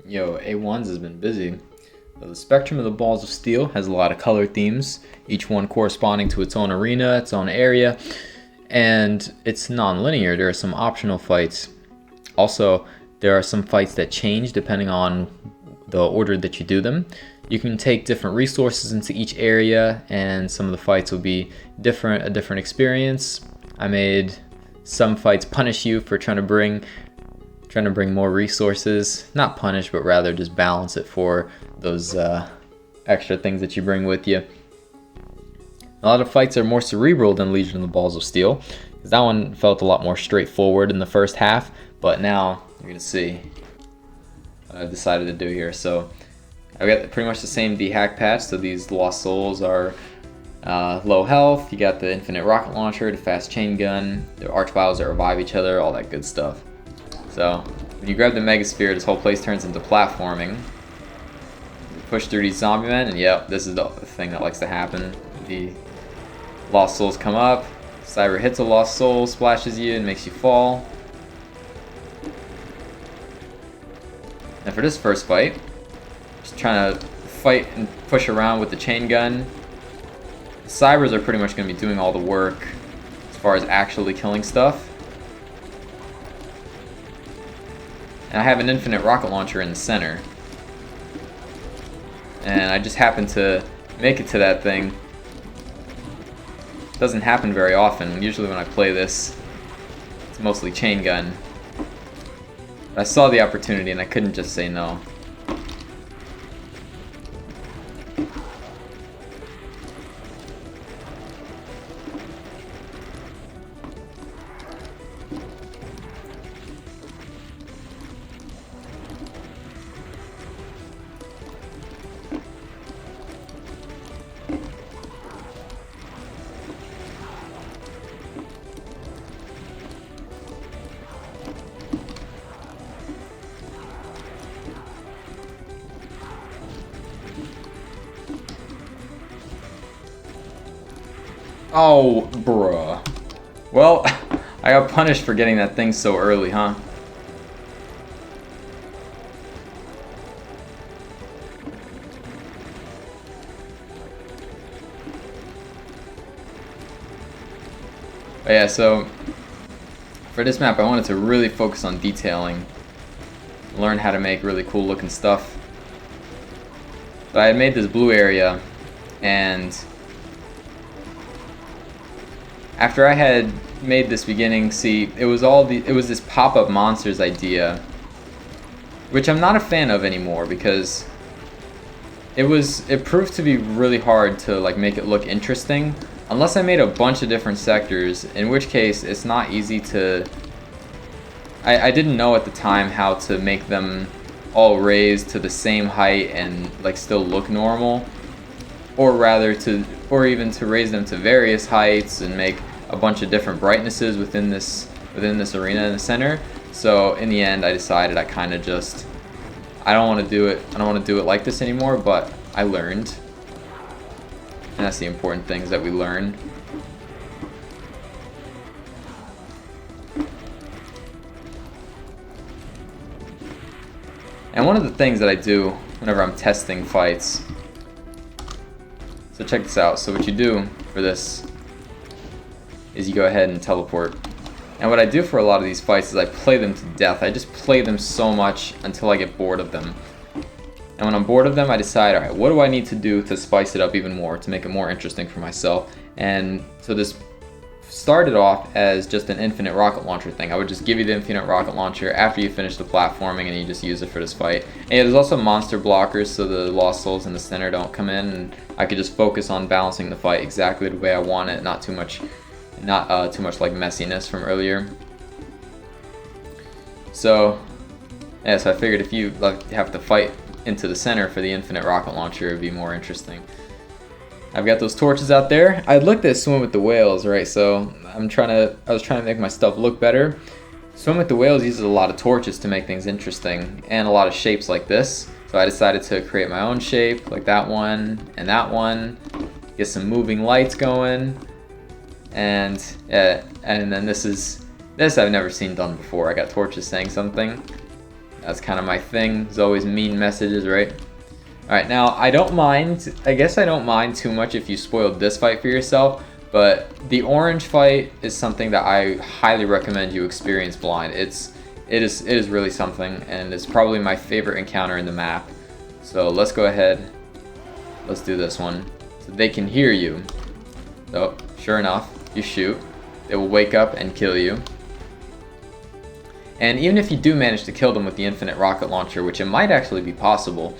Yo, A1s has been busy. The spectrum of the Balls of Steel has a lot of color themes, each one corresponding to its own arena, its own area, and it's non-linear. There are some optional fights. Also, there are some fights that change depending on the order that you do them. You can take different resources into each area, and some of the fights will be a different experience. I made some fights punish you for trying to bring more resources. Not punish, but rather just balance it for those extra things that you bring with you. A lot of fights are more cerebral than Legion of the Balls of Steel, because that one felt a lot more straightforward in the first half, but now you're going to see what I've decided to do here. So I've got pretty much the same D-hack patch, so these Lost Souls are low health. You got the infinite rocket launcher, the fast chain gun, the archviles that revive each other, all that good stuff. So when you grab the Mega Sphere, this whole place turns into platforming. You push through these zombie men, and yep, this is the thing that likes to happen. The Lost Souls come up, Cyber hits a Lost Soul, splashes you, and makes you fall. And for this first fight, just trying to fight and push around with the chain gun. The Cybers are pretty much going to be doing all the work as far as actually killing stuff. And I have an infinite rocket launcher in the center. And I just happened to make it to that thing. It doesn't happen very often. Usually when I play this, it's mostly chain gun. But I saw the opportunity and I couldn't just say no. Oh, bruh. Well, I got punished for getting that thing so early, huh? But yeah, so for this map I wanted to really focus on detailing, learn how to make really cool looking stuff. So I had made this blue area, and after I had made this beginning, see, it was this pop-up monsters idea, which I'm not a fan of anymore because it proved to be really hard to like make it look interesting unless I made a bunch of different sectors, in which case it's not easy to I didn't know at the time how to make them all raised to the same height and like still look normal, or even to raise them to various heights and make a bunch of different brightnesses within this arena in the center. So in the end I decided I kind of just I don't want to do it like this anymore, but I learned. And that's the important things that we learn. And one of the things that I do whenever I'm testing fights, so check this out. So what you do for this is you go ahead and teleport. And what I do for a lot of these fights is I play them to death. I just play them so much until I get bored of them. And when I'm bored of them, I decide, alright, what do I need to do to spice it up even more, to make it more interesting for myself? And so this started off as just an infinite rocket launcher thing. I would just give you the infinite rocket launcher after you finish the platforming, and you just use it for this fight. And yeah, there's also monster blockers so the Lost Souls in the center don't come in, and I could just focus on balancing the fight exactly the way I want it, not too much like messiness from earlier. So yeah, so I figured if you like have to fight into the center for the infinite rocket launcher, it'd be more interesting. I've got those torches out there. I looked at Swim with the Whales, right? So I was trying to make my stuff look better. Swim with the Whales uses a lot of torches to make things interesting, and a lot of shapes like this. So I decided to create my own shape, like that one, get some moving lights going, and then this I've never seen done before. I got torches saying something. That's kind of my thing. There's always mean messages, right? Alright, now I guess I don't mind too much if you spoiled this fight for yourself, but the orange fight is something that I highly recommend you experience blind. It is really something, and it's probably my favorite encounter in the map. So let's go ahead, let's do this one. So they can hear you. So sure enough, you shoot, they will wake up and kill you. And even if you do manage to kill them with the infinite rocket launcher, which it might actually be possible,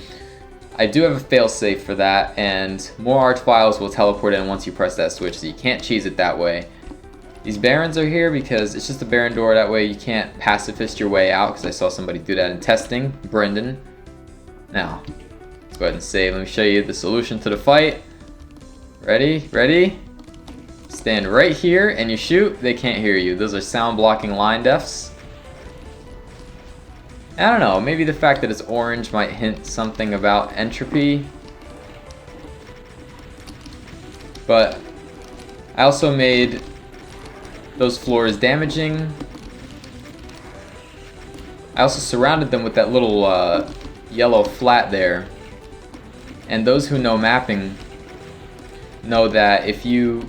I do have a failsafe for that, and more archviles will teleport in once you press that switch, so you can't cheese it that way. These barons are here because it's just a baron door, that way you can't pacifist your way out, because I saw somebody do that in testing, Brendan. Now, let's go ahead and save. Let me show you the solution to the fight. Ready? Ready? Stand right here and you shoot, they can't hear you. Those are sound blocking line defs. I don't know, maybe the fact that it's orange might hint something about entropy. But I also made those floors damaging. I also surrounded them with that little yellow flat there. And those who know mapping know that if you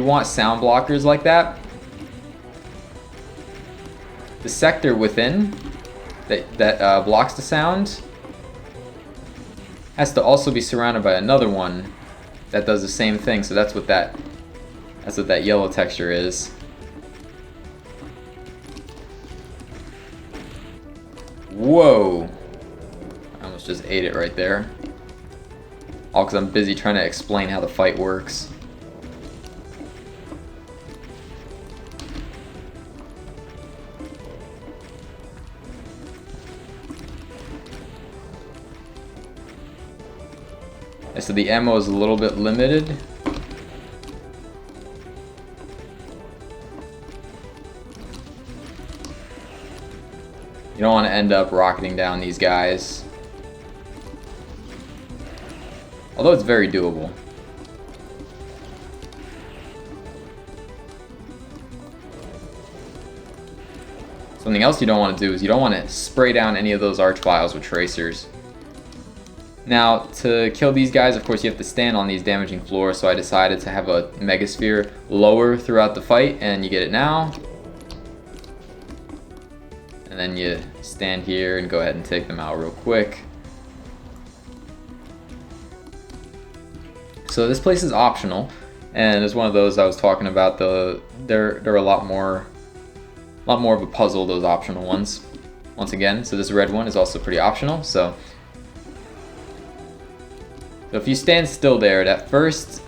want sound blockers like that, the sector within that blocks the sound has to also be surrounded by another one that does the same thing. So that's what that yellow texture is. Whoa! I almost just ate it right there. All because I'm busy trying to explain how the fight works. So the ammo is a little bit limited. You don't want to end up rocketing down these guys. Although it's very doable. Something else you don't want to do is you don't want to spray down any of those archviles with tracers. Now, to kill these guys, of course, you have to stand on these damaging floors, so I decided to have a megasphere lower throughout the fight, and you get it now. And then you stand here and go ahead and take them out real quick. So this place is optional, and it's one of those I was talking about. They're a lot more of a puzzle, those optional ones. Once again, so this red one is also pretty optional. So if you stand still there, that first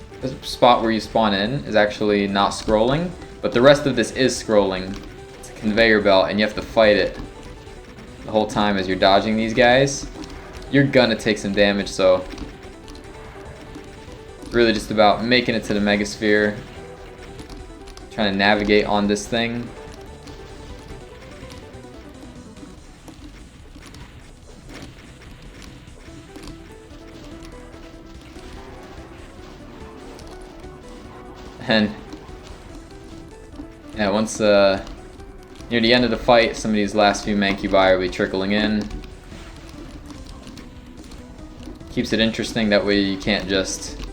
spot where you spawn in is actually not scrolling, but the rest of this is scrolling. It's a conveyor belt, and you have to fight it the whole time as you're dodging these guys. You're gonna take some damage, so it's really just about making it to the megasphere, trying to navigate on this thing. And yeah, once near the end of the fight, some of these last few mancubi will be trickling in. Keeps it interesting, that way you can't just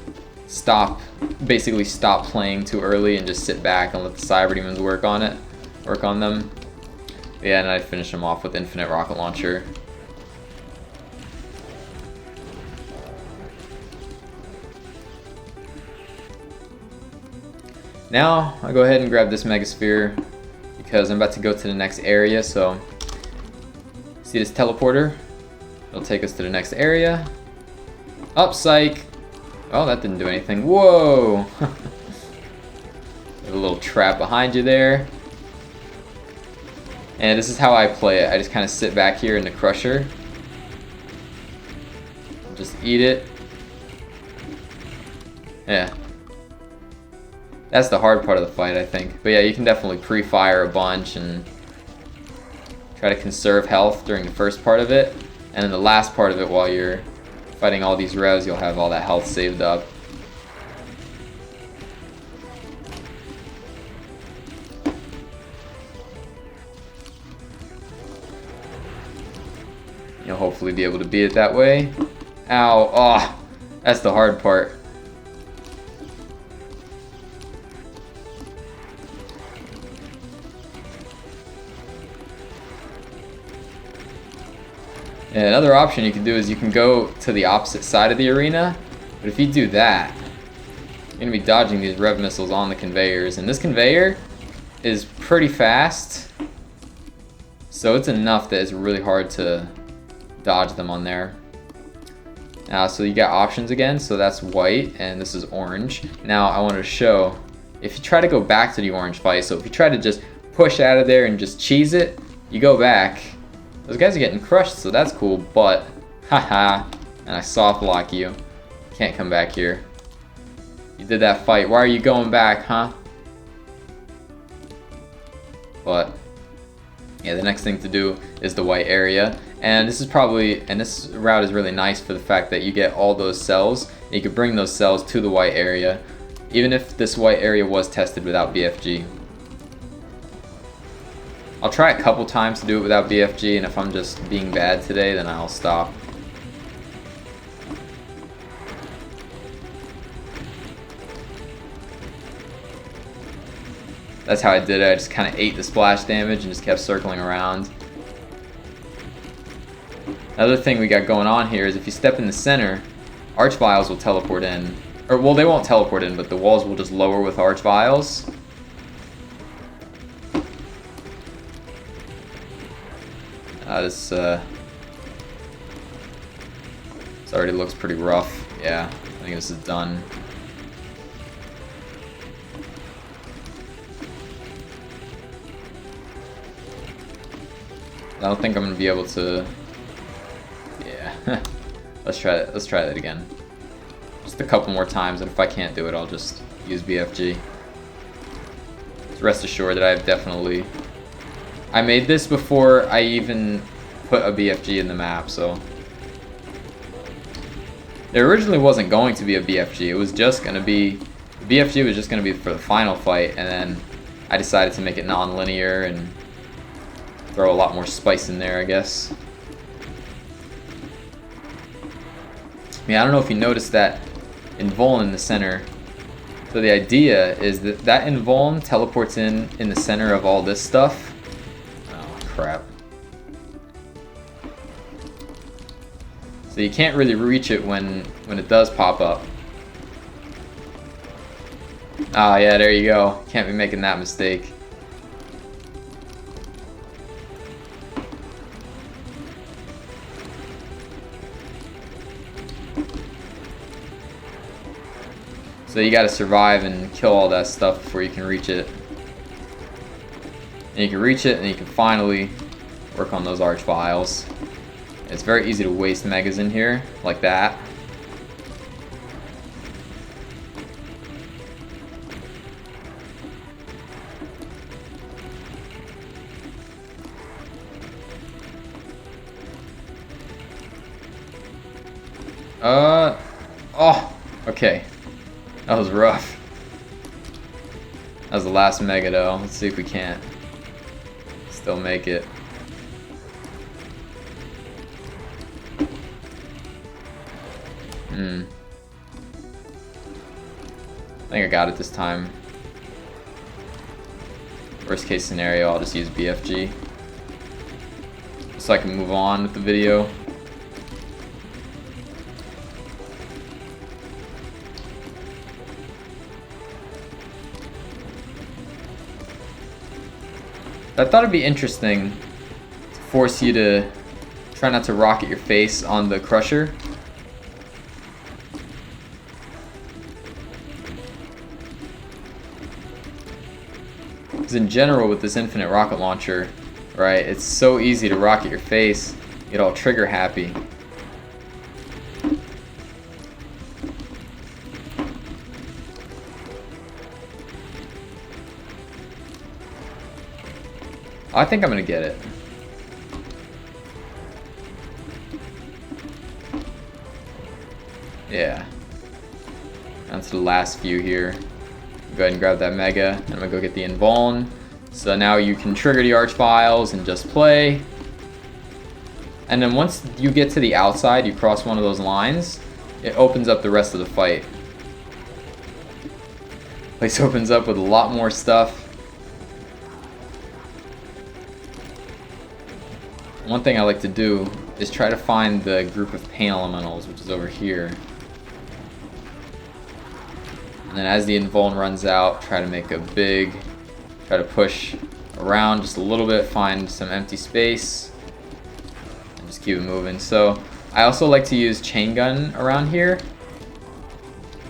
basically stop playing too early and just sit back and let the cyber demons work on them. But yeah, and I finish them off with infinite rocket launcher. Now, I'll go ahead and grab this megasphere because I'm about to go to the next area. So, see this teleporter? It'll take us to the next area. Up, psych! Oh, that didn't do anything. Whoa! There's a little trap behind you there. And this is how I play it. I just kind of sit back here in the crusher. Just eat it. Yeah. That's the hard part of the fight, I think. But yeah, you can definitely pre-fire a bunch and try to conserve health during the first part of it. And then the last part of it, while you're fighting all these revs, you'll have all that health saved up. hopefully be able to beat it that way. Ow, oh, that's the hard part. And another option you can do is you can go to the opposite side of the arena, but if you do that, you're going to be dodging these rev missiles on the conveyors, and this conveyor is pretty fast, so it's enough that it's really hard to dodge them on there. So you got options again, so that's white and this is orange. Now I wanted to show, if you try to go back to the orange fight, so if you try to just push out of there and just cheese it, you go back. Those guys are getting crushed, so that's cool, but haha, and I soft lock you. Can't come back here. You did that fight, why are you going back, huh? But yeah, the next thing to do is the white area, and this route is really nice for the fact that you get all those cells, and you can bring those cells to the white area, even if this white area was tested without BFG. I'll try a couple times to do it without BFG, and if I'm just being bad today, then I'll stop. That's how I did it. I just kind of ate the splash damage and just kept circling around. Another thing we got going on here is if you step in the center, arch vials will teleport in. Or, well, they won't teleport in, but the walls will just lower with arch vials. This already looks pretty rough. Yeah, I think this is done. I don't think I'm gonna be able to. Yeah, let's try it. Let's try that again. Just a couple more times, and if I can't do it, I'll just use BFG. Just rest assured that I've definitely. I made this before I even put a BFG in the map, so. There originally wasn't going to be a BFG. It was just gonna be. The BFG was just gonna be for the final fight, and then I decided to make it non-linear and throw a lot more spice in there, I guess. Yeah, I don't know if you noticed that invuln in the center. So the idea is that that invuln teleports in the center of all this stuff. Oh, crap. So you can't really reach it when it does pop up. Oh yeah, there you go. Can't be making that mistake. So you gotta survive and kill all that stuff before you can reach it. And you can reach it and you can finally work on those arch vials. It's very easy to waste megas in here, like that. Oh, okay. That was rough. That was the last mega though. Let's see if we can't still make it. I think I got it this time. Worst case scenario, I'll just use BFG. So I can move on with the video. I thought it'd be interesting to force you to try not to rocket your face on the crusher. Because in general with this infinite rocket launcher, right, it's so easy to rocket your face, get all trigger happy. I think I'm gonna get it. Yeah. Down to the last few here. Go ahead and grab that mega. I'm gonna go get the invuln. So now you can trigger the arch vials and just play. And then once you get to the outside, you cross one of those lines, it opens up the rest of the fight. Place opens up with a lot more stuff. One thing I like to do is try to find the group of pain elementals, which is over here. And then as the invuln runs out, try to make a big, try to push around just a little bit, find some empty space, and just keep it moving. So I also like to use chaingun around here,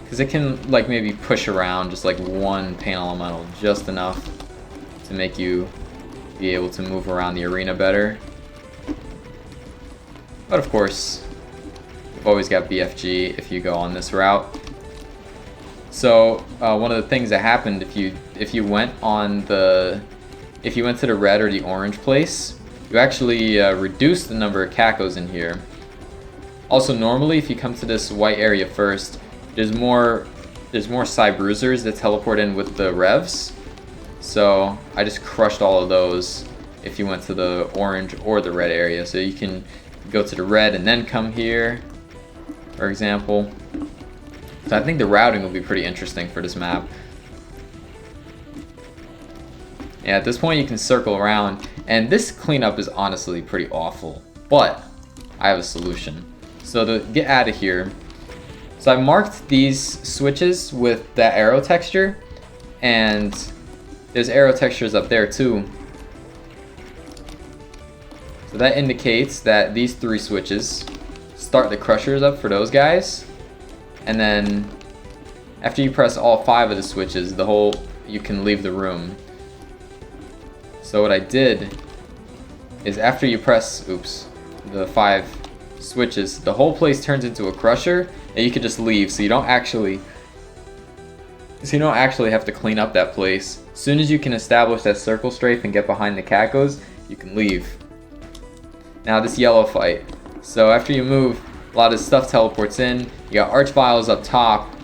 because it can like maybe push around just like one pain elemental, just enough to make you be able to move around the arena better. But of course, you've always got BFG if you go on this route. So one of the things that happened if you went to the red or the orange place, you actually reduce the number of cacos in here. Also, normally if you come to this white area first, there's more Psy Bruisers that teleport in with the revs. So I just crushed all of those if you went to the orange or the red area. So you can go to the red and then come here, for example. So I think the routing will be pretty interesting for this map. Yeah, at this point you can circle around, and this cleanup is honestly pretty awful, but I have a solution. So to get out of here, so I marked these switches with that arrow texture, and there's arrow textures up there too. So that indicates that these 3 switches start the crushers up for those guys, and then after you press all 5 of the switches, you can leave the room. So what I did is after you press, the 5 switches, the whole place turns into a crusher, and you can just leave, so you don't actually have to clean up that place. As soon as you can establish that circle strafe and get behind the cacos, you can leave. Now this yellow fight. So after you move, a lot of stuff teleports in. You got Archviles up top,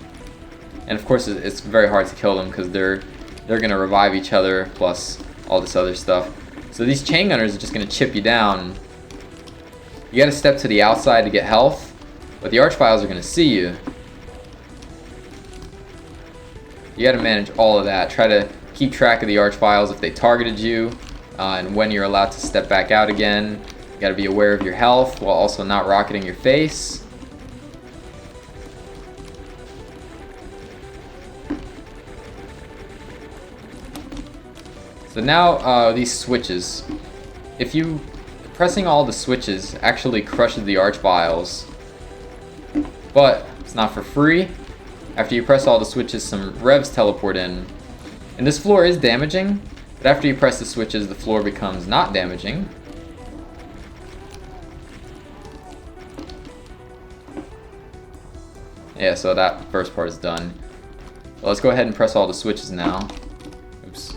and of course it's very hard to kill them because they're gonna revive each other plus all this other stuff. So these chain gunners are just gonna chip you down. You gotta step to the outside to get health, but the Archviles are gonna see you. You gotta manage all of that. Try to keep track of the Archviles if they targeted you, and when you're allowed to step back out again. You gotta be aware of your health while also not rocketing your face. So now these switches. Pressing all the switches actually crushes the Archviles, but it's not for free. After you press all the switches, some revs teleport in. And this floor is damaging, but after you press the switches, the floor becomes not damaging. Yeah, so that first part is done. Well, let's go ahead and press all the switches now. Oops.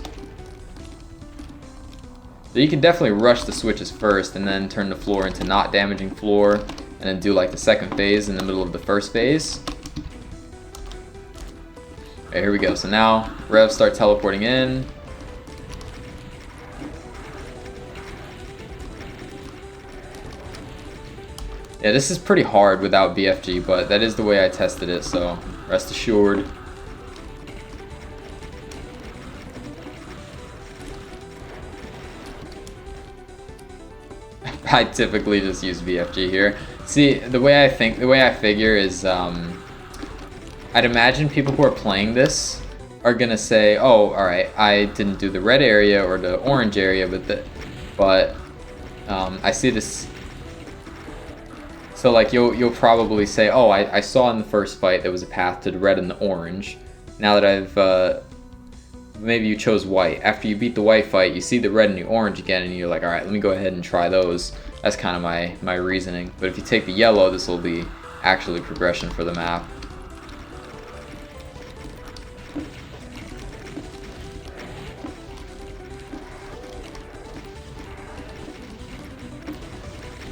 So you can definitely rush the switches first and then turn the floor into not damaging floor, and then do like the second phase in the middle of the first phase. Okay, here we go. So now revs start teleporting in. Yeah, this is pretty hard without BFG, but that is the way I tested it, so rest assured. I typically just use BFG here. See, the way I figure is, I'd imagine people who are playing this are gonna say, oh, alright, I didn't do the red area or the orange area, but I see this. So like you'll probably say, oh, I saw in the first fight there was a path to the red and the orange. Now that I've maybe you chose white. After you beat the white fight, you see the red and the orange again, and you're like, all right, let me go ahead and try those. That's kind of my reasoning. But if you take the yellow, this will be actually progression for the map.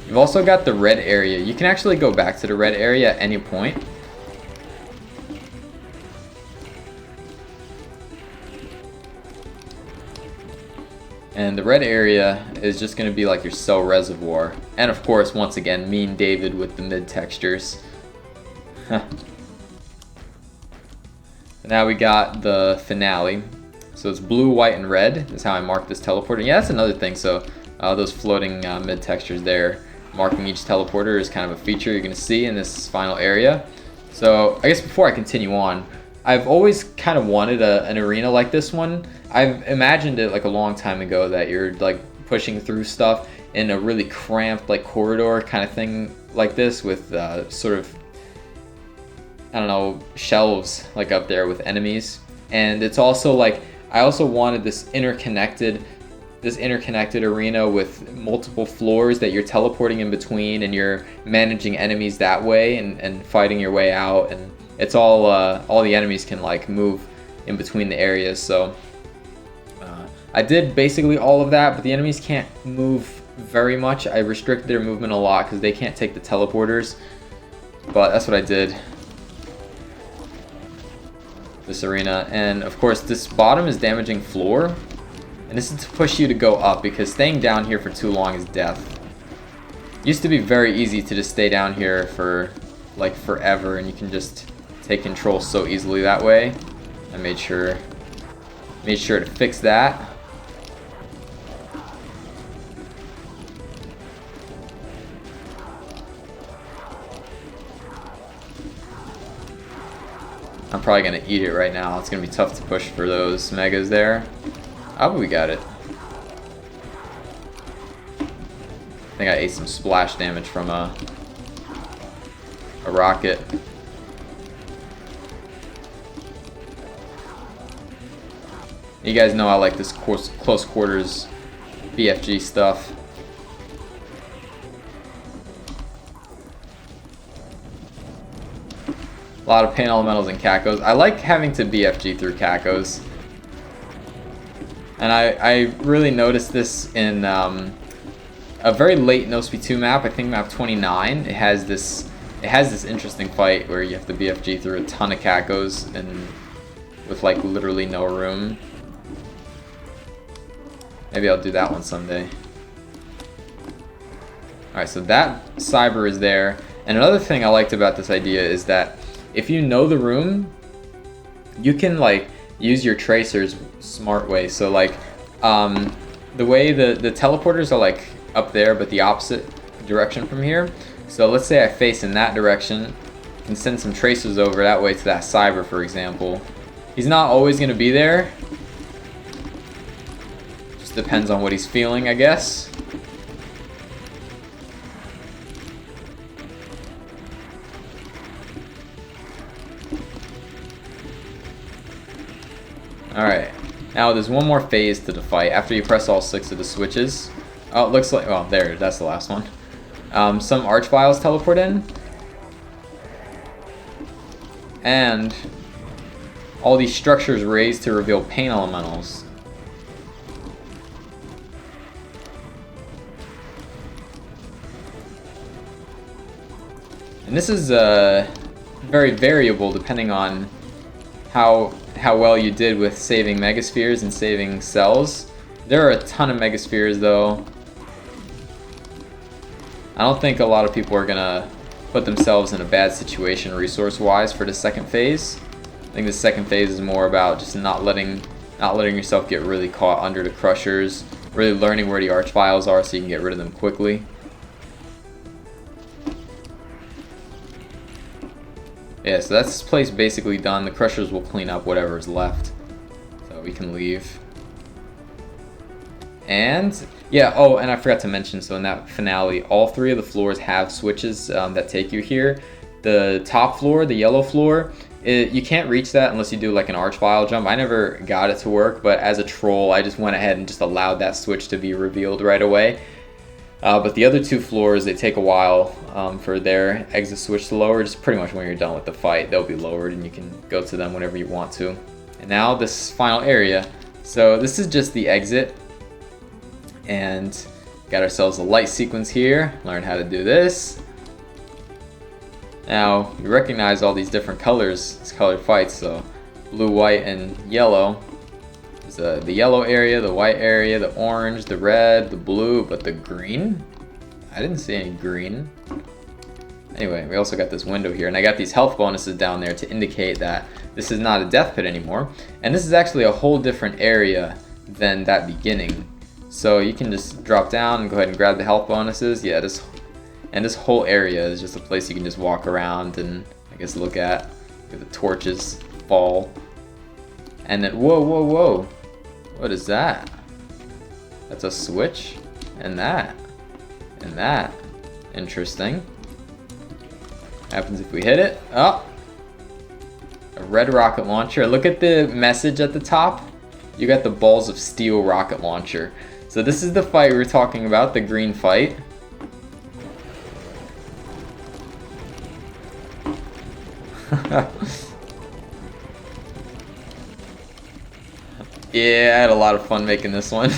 You've also got the red area. You can actually go back to the red area at any point. And the red area is just going to be like your cell reservoir. And of course, once again, Mean David with the mid textures. Now we got the finale. So it's blue, white, and red is how I mark this teleporter. Yeah, that's another thing. So those floating mid textures there, marking each teleporter is kind of a feature you're going to see in this final area. So I guess before I continue on, I've always kind of wanted an arena like this one. I've imagined it like a long time ago that you're like pushing through stuff in a really cramped like corridor kind of thing like this with sort of, I don't know, shelves like up there with enemies. And it's also like, I also wanted this interconnected arena with multiple floors that you're teleporting in between and you're managing enemies that way and fighting your way out. And it's all the enemies can like move in between the areas. So I did basically all of that, but the enemies can't move very much. I restricted their movement a lot because they can't take the teleporters, but that's what I did. This arena, and of course this bottom is damaging floor, and this is to push you to go up because staying down here for too long is death. It used to be very easy to just stay down here for like forever, and you can just take control so easily that way. I made sure to fix that. I'm probably gonna eat it right now. It's gonna be tough to push for those megas there. Oh, but we got it. I think I ate some splash damage from a rocket. You guys know I like this close quarters BFG stuff. A lot of pain elementals and cacos. I like having to BFG through cacos. And I really noticed this in a very late NoSpeed 2 map, I think map 29. It has this interesting fight where you have to BFG through a ton of cacos and with like literally no room. Maybe I'll do that one someday. Alright, so that cyber is there. And another thing I liked about this idea is that if you know the room, you can like use your tracers smart way. So like the way the teleporters are like up there but the opposite direction from here. So let's say I face in that direction, I can send some tracers over that way to that cyber, for example. He's not always going to be there. Just depends on what he's feeling, I guess. Alright, now there's one more phase to the fight after you press all 6 of the switches. Oh, it looks like, well, there, that's the last one. Some archviles teleport in. And all these structures raised to reveal pain elementals. And this is very variable depending on how well you did with saving megaspheres and saving cells. There are a ton of megaspheres though. I don't think a lot of people are gonna put themselves in a bad situation resource-wise for the second phase. I think the second phase is more about just not letting yourself get really caught under the crushers, really learning where the archviles are so you can get rid of them quickly. Yeah, so that's this place basically done. The crushers will clean up whatever is left, so we can leave. And yeah, oh, and I forgot to mention, so in that finale, all 3 of the floors have switches that take you here. The top floor, the yellow floor, you can't reach that unless you do like an archvile jump. I never got it to work, but as a troll, I just went ahead and just allowed that switch to be revealed right away. But the other 2 floors, they take a while for their exit switch to lower. Just pretty much when you're done with the fight, they'll be lowered and you can go to them whenever you want to. And now this final area. So this is just the exit. And got ourselves a light sequence here. Learn how to do this. Now, you recognize all these different colors, these colored fights. So blue, white, and yellow. There's the yellow area, the white area, the orange, the red, the blue, but the green? I didn't see any green. Anyway, we also got this window here, and I got these health bonuses down there to indicate that this is not a death pit anymore. And this is actually a whole different area than that beginning. So you can just drop down and go ahead and grab the health bonuses. Yeah, this whole area is just a place you can just walk around and I guess look at the torches fall. And then, whoa, whoa, whoa. What is that? That's a switch? And that. And that. Interesting. Happens if we hit it. Oh! A red rocket launcher. Look at the message at the top. You got the balls of steel rocket launcher. So this is the fight we were talking about, the green fight. Yeah, I had a lot of fun making this one.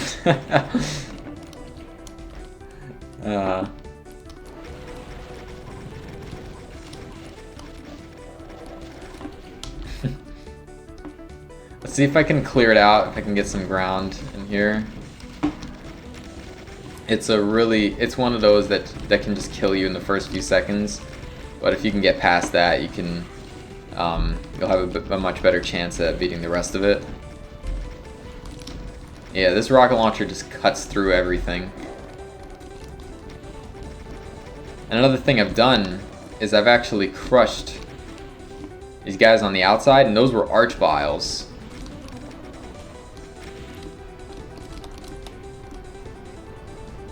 Let's see if I can clear it out, if I can get some ground in here. It's one of those that can just kill you in the first few seconds. But if you can get past that, you can, you'll have a much better chance at beating the rest of it. Yeah, this rocket launcher just cuts through everything. And another thing I've done is I've actually crushed these guys on the outside, and those were arch vials.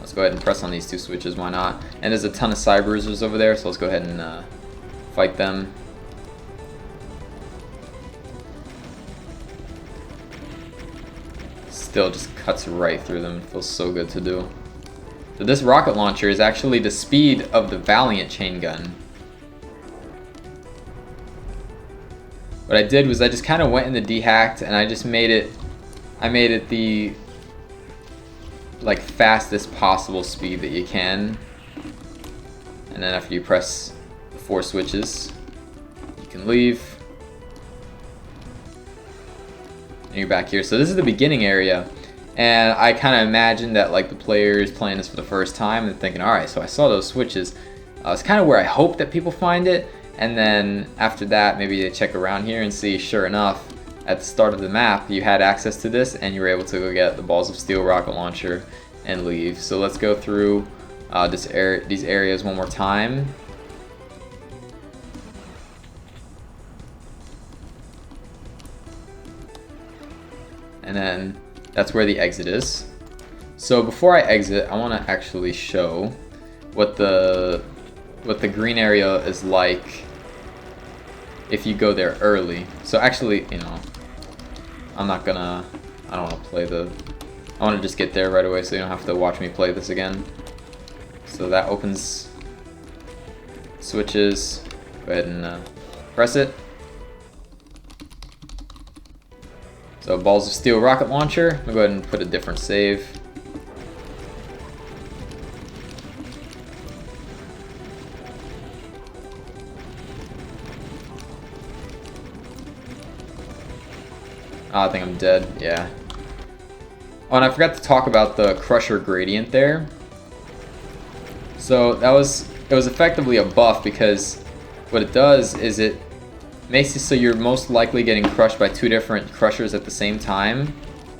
Let's go ahead and press on these two switches, why not? And there's a ton of Psy Bruisers over there, so let's go ahead and fight them. Still just cuts right through them. It feels so good to do. So this rocket launcher is actually the speed of the Valiant chain gun. What I did was I just kind of went in the dehacked and I just made it the like fastest possible speed that you can. And then after you press the 4 switches, you can leave. And you're back here. So this is the beginning area. And I kind of imagined that like the player is playing this for the first time and thinking, alright, so I saw those switches. It's kind of where I hope that people find it. And then after that, maybe they check around here and see, sure enough, at the start of the map, you had access to this and you were able to go get the balls of steel rocket launcher and leave. So let's go through these areas one more time. And then that's where the exit is. So before I exit, I want to actually show what the green area is like if you go there early. So actually, you know, I don't want to play I want to just get there right away so you don't have to watch me play this again. So that opens switches. Go ahead and press it. So balls of steel rocket launcher. I'll go ahead and put a different save. Oh, I think I'm dead, yeah. Oh, and I forgot to talk about the crusher gradient there. So it was effectively a buff because what it does is it makes it so you're most likely getting crushed by 2 different crushers at the same time.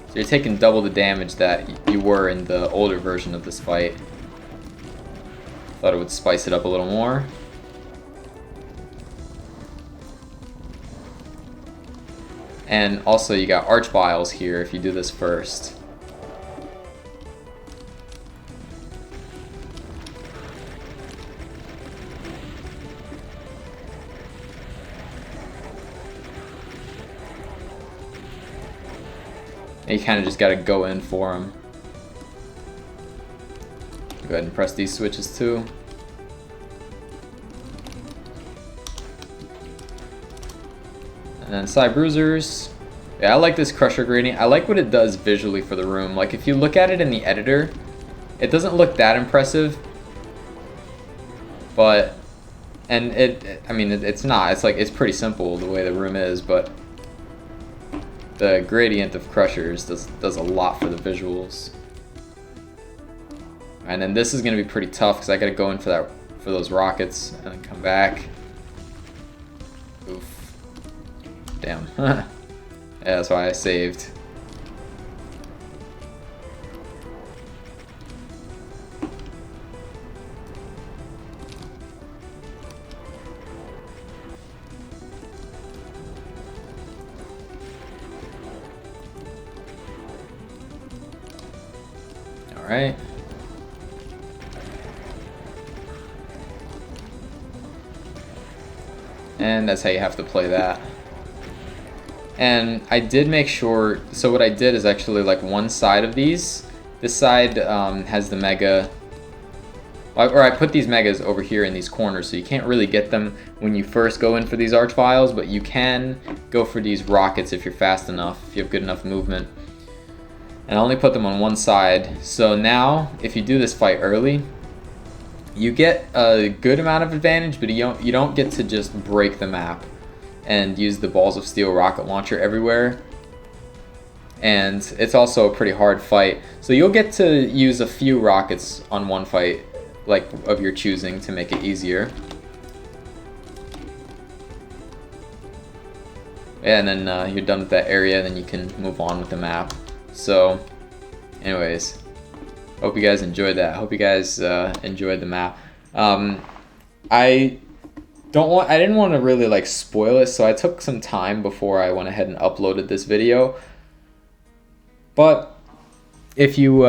So you're taking double the damage that you were in the older version of this fight. Thought it would spice it up a little more. And also you got arch vials here if you do this first. And you kind of just got to go in for them. Go ahead and press these switches too. And then Psy Bruisers. Yeah, I like this crusher gradient. I like what it does visually for the room. Like if you look at it in the editor, it doesn't look that impressive. But, and I mean, it's not. It's like, it's pretty simple the way the room is, but the gradient of crushers does a lot for the visuals. And then this is gonna be pretty tough because I gotta go in for those rockets and then come back. Oof. Damn. Yeah, that's why I saved. All right. And that's how you have to play that. And I did make sure, so what I did is actually like one side of these, this side has the mega, or I put these megas over here in these corners, so you can't really get them when you first go in for these arch vials, but you can go for these rockets if you're fast enough, if you have good enough movement. And I only put them on one side, so now if you do this fight early, you get a good amount of advantage, but you don't get to just break the map and use the balls of steel rocket launcher everywhere. And it's also a pretty hard fight, so you'll get to use a few rockets on one fight, like of your choosing, to make it easier. Yeah, and then you're done with that area, then you can move on with the map. So anyways, hope you guys enjoyed that. Hope you guys enjoyed the map. I didn't want to really like spoil it, so I took some time before I went ahead and uploaded this video. But if you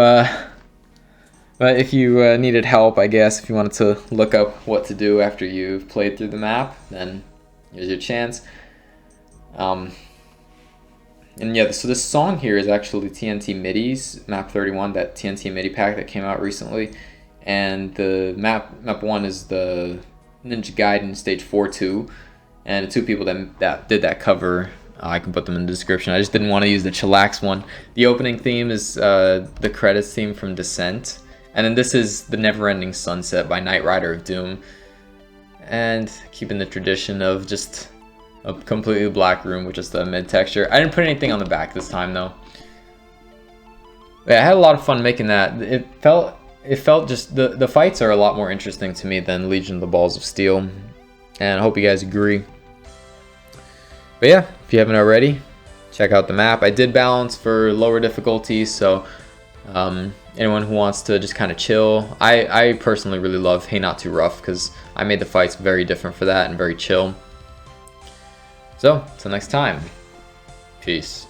needed help, I guess, if you wanted to look up what to do after you've played through the map, then here's your chance. And yeah, so this song here is actually TNT Middi's Map 31, that TNT MIDI pack that came out recently. And the map 1 is the Ninja Gaiden Stage 4-2. And the two people that did that cover, I can put them in the description. I just didn't want to use the chillax one. The opening theme is the credits theme from Descent. And then this is the Never Ending Sunset by Knight Rider of Doom. And keeping the tradition of just a completely black room with just a mid texture. I didn't put anything on the back this time though. Yeah, I had a lot of fun making that. It felt just, the fights are a lot more interesting to me than Legion of the Balls of Steel. And I hope you guys agree. But yeah, if you haven't already, check out the map. I did balance for lower difficulty, so anyone who wants to just kind of chill. I personally really love Hey Not Too Rough because I made the fights very different for that and very chill. So, till next time, peace.